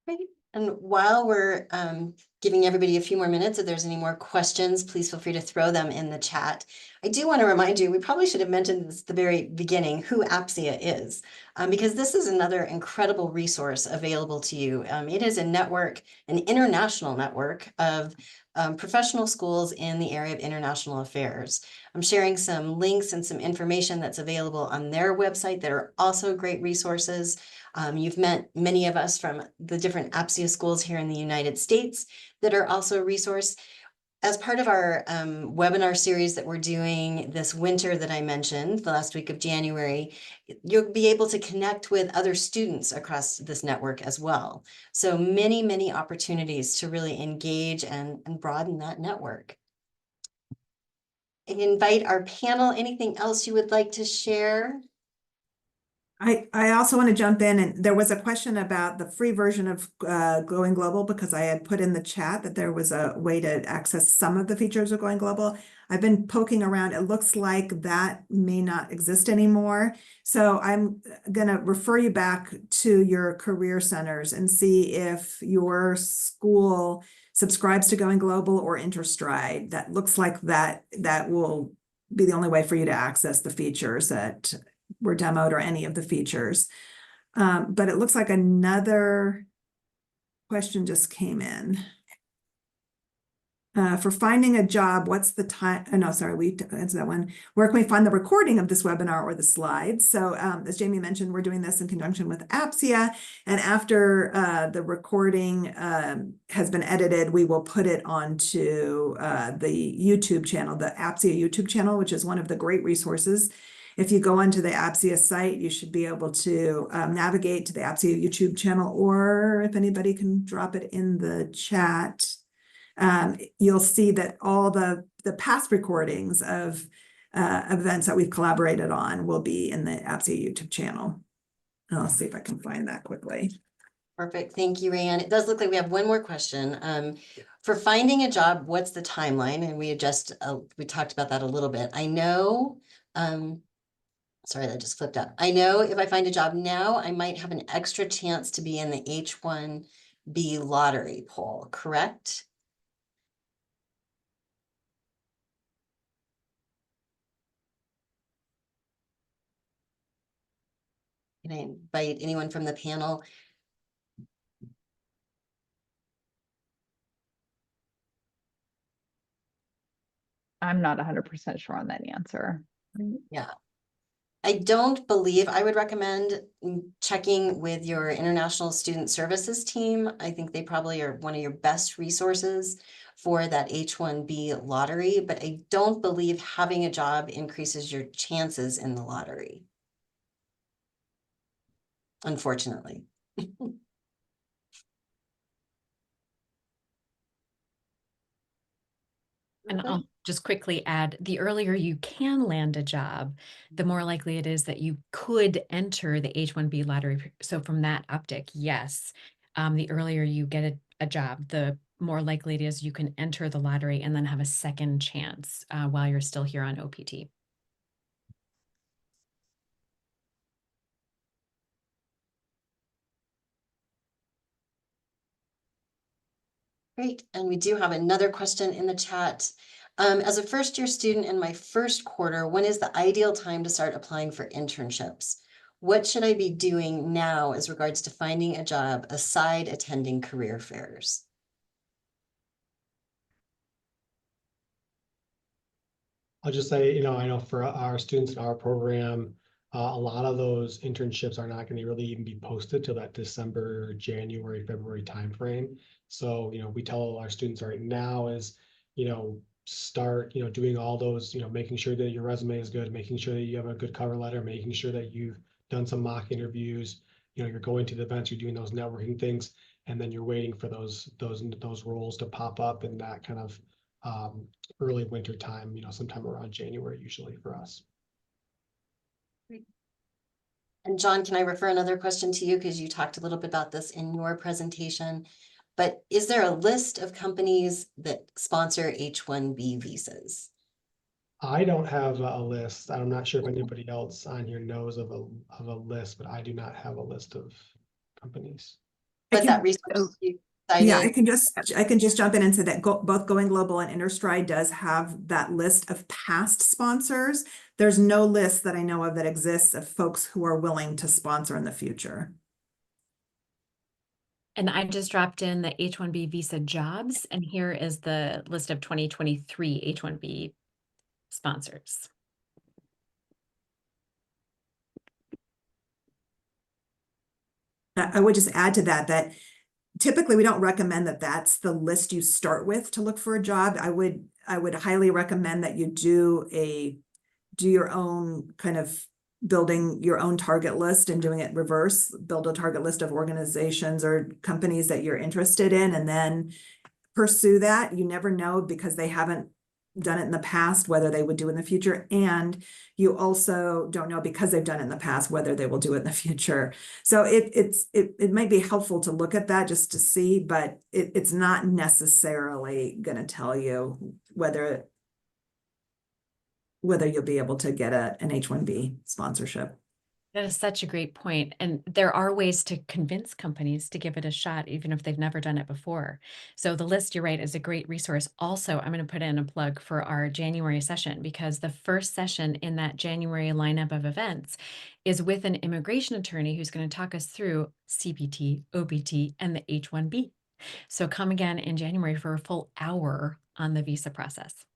Great. And while we're giving everybody a few more minutes, if there's any more questions, please feel free to throw them in the chat. I do want to remind you, we probably should have mentioned this at the very beginning, who APSIA is, because this is another incredible resource available to you. It is a network, an international network of professional schools in the area of international affairs. I'm sharing some links and some information that's available on their website that are also great resources. You've met many of us from the different APSIA schools here in the United States that are also a resource. As part of our webinar series that we're doing this winter that I mentioned, the last week of January, you'll be able to connect with other students across this network as well. So many, many opportunities to really engage and broaden that network. I invite our panel, anything else you would like to share? I also want to jump in, and there was a question about the free version of Going Global, because I had put in the chat that there was a way to access some of the features of Going Global. I've been poking around. It looks like that may not exist anymore. So I'm going to refer you back to your career centers and see if your school subscribes to Going Global or InterStride. That looks like that will be the only way for you to access the features that were demoed or any of the features. But it looks like another question just came in. For finding a job, what's the time? Oh, no, sorry, we answered that one. Where can we find the recording of this webinar or the slides? So as Jamie mentioned, we're doing this in conjunction with APSIA. And after the recording has been edited, we will put it onto the YouTube channel, the APSIA YouTube channel, which is one of the great resources. If you go onto the APSIA site, you should be able to navigate to the APSIA YouTube channel, or if anybody can drop it in the chat, you'll see that all the past recordings of events that we've collaborated on will be in the APSIA YouTube channel. And I'll see if I can find that quickly. Perfect. Thank you, Rayanne. It does look like we have one more question. For finding a job, what's the timeline? And we talked about that a little bit. I know, sorry, that just flipped up. I know if I find a job now, I might have an extra chance to be in the H-1B lottery poll, correct? Can I invite anyone from the panel? I'm not 100% sure on that answer. Yeah. I don't believe I would recommend checking with your international student services team. I think they probably are one of your best resources for that H-1B lottery, but I don't believe having a job increases your chances in the lottery. Unfortunately. And I'll just quickly add, the earlier you can land a job, the more likely it is that you could enter the H-1B lottery. So from that optic, yes, the earlier you get a job, the more likely it is you can enter the lottery and then have a second chance while you're still here on OPT. Great. And we do have another question in the chat. As a first-year student in my first quarter, when is the ideal time to start applying for internships? What should I be doing now as regards to finding a job aside attending career fairs? I'll just say, I know for our students in our program, a lot of those internships are not going to really even be posted till that December, January, February timeframe. So, we tell our students right now is, start, doing all those, making sure that your resume is good, making sure that you have a good cover letter, making sure that you've done some mock interviews, you're going to the events, you're doing those networking things, and then you're waiting for those roles to pop up in that kind of early winter time, sometime around January usually for us. And John, can I refer another question to you? Because you talked a little bit about this in your presentation, but is there a list of companies that sponsor H-1B visas? I don't have a list. I'm not sure if anybody else on here knows of a list, but I do not have a list of companies. But that resource you cited. Yeah, I can just jump in and say that both Going Global and InterStride does have that list of past sponsors. There's no list that I know of that exists of folks who are willing to sponsor in the future. And I just dropped in the H-1B visa jobs, and here is the list of 2023 H-1B sponsors. I would just add to that typically we don't recommend that that's the list you start with to look for a job. I would highly recommend that you do your own kind of building your own target list and doing it reverse, build a target list of organizations or companies that you're interested in, and then pursue that. You never know, because they haven't done it in the past, whether they would do in the future. And you also don't know, because they've done it in the past, whether they will do it in the future. So it might be helpful to look at that just to see, but it's not necessarily going to tell you whether you'll be able to get an H-1B sponsorship. That is such a great point. And there are ways to convince companies to give it a shot, even if they've never done it before. So the list, you're right, is a great resource. Also, I'm going to put in a plug for our January session, because the first session in that January lineup of events is with an immigration attorney who's going to talk us through CPT, OPT, and the H-1B. So come again in January for a full hour on the visa process.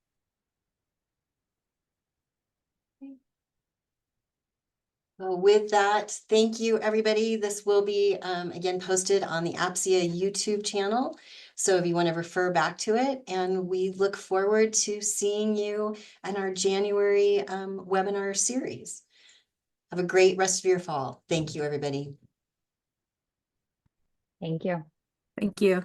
Well, with that, thank you, everybody. This will be, again, posted on the APSIA YouTube channel. So if you want to refer back to it, and we look forward to seeing you in our January webinar series. Have a great rest of your fall. Thank you, everybody. Thank you. Thank you.